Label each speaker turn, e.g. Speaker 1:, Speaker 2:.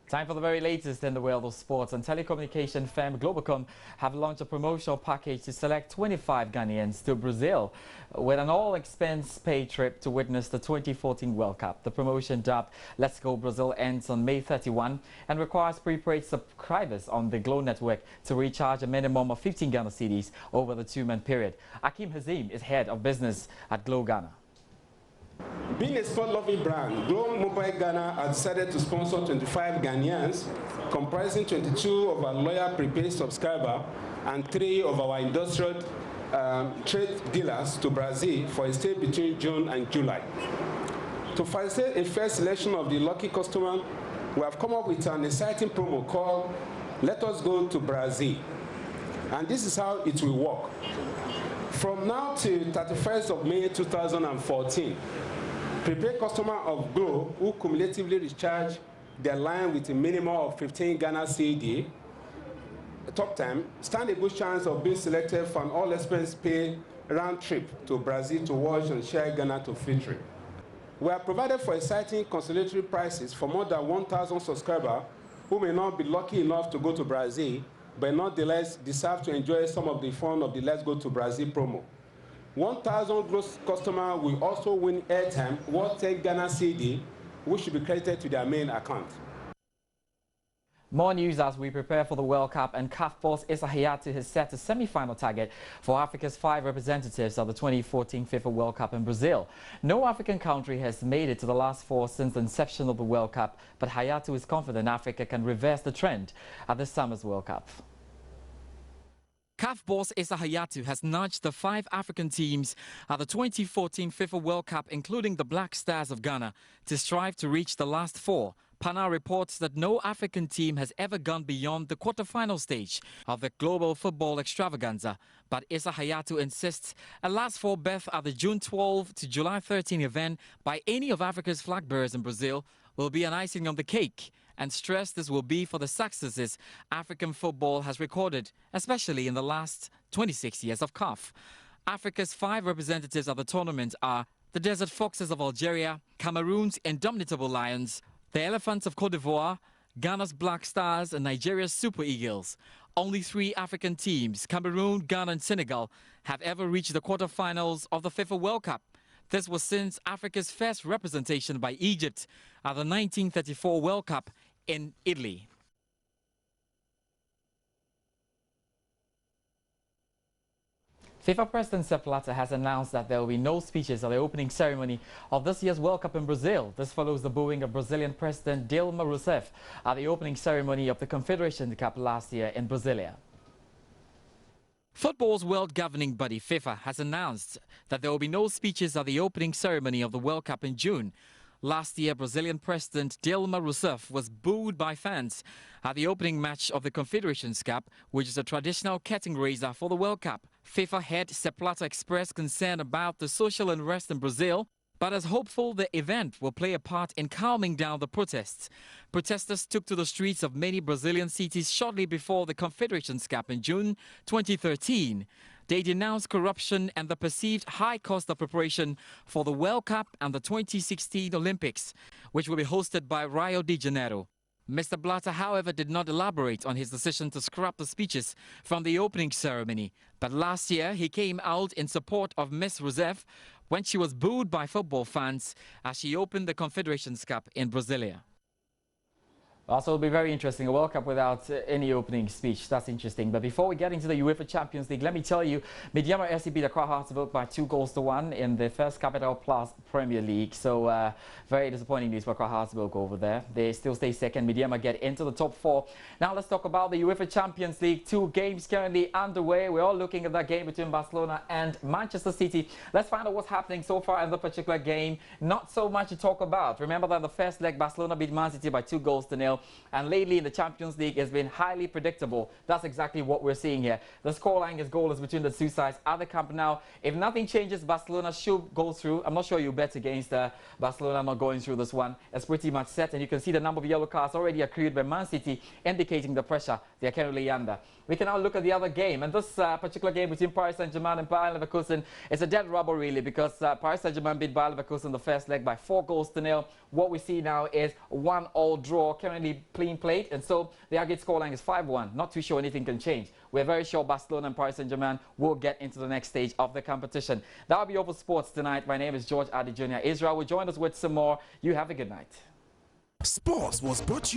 Speaker 1: Time for the very latest in the world of sports, and telecommunication firm Globacom have launched a promotional package to select 25 Ghanaians to Brazil with an all-expense paid trip to witness the 2014 World Cup. The promotion, dubbed Let's Go Brazil, ends on May 31 and requires prepaid subscribers on the Glo network to recharge a minimum of 15 Ghana cedis over the two-month period. Akim Hazim is head of business at Glo Ghana.
Speaker 2: Being a sport-loving brand, Glo Mobile Ghana has decided to sponsor 25 Ghanaians, comprising 22 of our loyal prepaid subscribers and 3 of our industrial trade dealers to Brazil for a stay between June and July. To facilitate a fair selection of the lucky customer, we have come up with an exciting promo called Let Us Go to Brazil. And this is how it will work. From now till 31st of May 2014, prepaid customers of Glo who cumulatively recharge their line with a minimum of 15 Ghana cedi top time stand a good chance of being selected for an all-expense paid round trip to Brazil to watch and share Ghana to victory. We are provided for exciting consolatory prices for more than 1,000 subscribers who may not be lucky enough to go to Brazil, but nonetheless deserve to enjoy some of the fun of the Let's Go to Brazil promo. 1,000 gross customers will also win airtime worth 10 Ghana cedi, which should be credited to their main account.
Speaker 1: More news as we prepare for the World Cup, and CAF boss Issa Hayatou has set a semi-final target for Africa's 5 representatives of the 2014 FIFA World Cup in Brazil. No African country has made it to the last 4 since the inception of the World Cup, but Hayatou is confident Africa can reverse the trend at this summer's World Cup. CAF boss Issa Hayatou has nudged the 5 African teams at the 2014 FIFA World Cup, including the Black Stars of Ghana, to strive to reach the last 4. Pana reports that no African team has ever gone beyond the quarter-final stage of the global football extravaganza. But Issa Hayatou insists a last 4 berth at the June 12 to July 13 event by any of Africa's flag bearers in Brazil will be an icing on the cake, and stress this will be for the successes African football has recorded, especially in the last 26 years of CAF. Africa's 5 representatives of the tournament are the Desert Foxes of Algeria, Cameroon's Indomitable Lions, the Elephants of Cote d'Ivoire, Ghana's Black Stars, and Nigeria's Super Eagles. Only 3 African teams, Cameroon, Ghana and Senegal, have ever reached the quarterfinals of the FIFA World Cup. This was since Africa's first representation by Egypt at the 1934 World Cup in Italy. FIFA President Sepp Blatter has announced that there will be no speeches at the opening ceremony of this year's World Cup in Brazil. This follows the booing of Brazilian President Dilma Rousseff at the opening ceremony of the Confederation Cup last year in Brasilia. Football's world governing body FIFA has announced that there will be no speeches at the opening ceremony of the World Cup in June. Last year, Brazilian President Dilma Rousseff was booed by fans at the opening match of the Confederations Cup, which is a traditional curtain raiser for the World Cup. FIFA head Sepp Blatter expressed concern about the social unrest in Brazil, but is hopeful the event will play a part in calming down the protests. Protesters took to the streets of many Brazilian cities shortly before the Confederations Cup in June 2013. They denounced corruption and the perceived high cost of preparation for the World Cup and the 2016 Olympics, which will be hosted by Rio de Janeiro. Mr. Blatter, however, did not elaborate on his decision to scrap the speeches from the opening ceremony. But last year, he came out in support of Ms. Rousseff when she was booed by football fans as she opened the Confederations Cup in Brasilia. Also, it'll be very interesting, a World Cup without any opening speech. That's interesting. But before we get into the UEFA Champions League, let me tell you, Medeama FC beat Accra Hearts by 2-1 in the first Capital Plus Premier League. So, very disappointing news for Accra Hearts over there. They still stay second. Medeama get into the top 4. Now, let's talk about the UEFA Champions League. 2 games currently underway. We're all looking at that game between Barcelona and Manchester City. Let's find out what's happening so far in the particular game. Not so much to talk about. Remember that the first leg, Barcelona beat Man City by 2-0. And lately in the Champions League has been highly predictable. That's exactly what we're seeing here. The scoreline is goalless between the two sides at the Camp Nou. If nothing changes, Barcelona should go through. I'm not sure you bet against Barcelona not going through this one. It's pretty much set, and you can see the number of yellow cards already accrued by Man City, indicating the pressure they're currently under. We can now look at the other game, and this particular game between Paris Saint-Germain and Bayer Leverkusen is a dead rubber really, because Paris Saint-Germain beat Bayer Leverkusen the first leg by 4-0. What we see now is 1-1 draw. Currently extremely clean plate, and so the aggregate scoreline is 5-1. Not too sure anything can change. We're very sure Barcelona and Paris Saint-Germain will get into the next stage of the competition. That will be all for sports tonight. My name is George Adi Jr. Israel will join us with some more. You have a good night.
Speaker 3: Sports was brought to you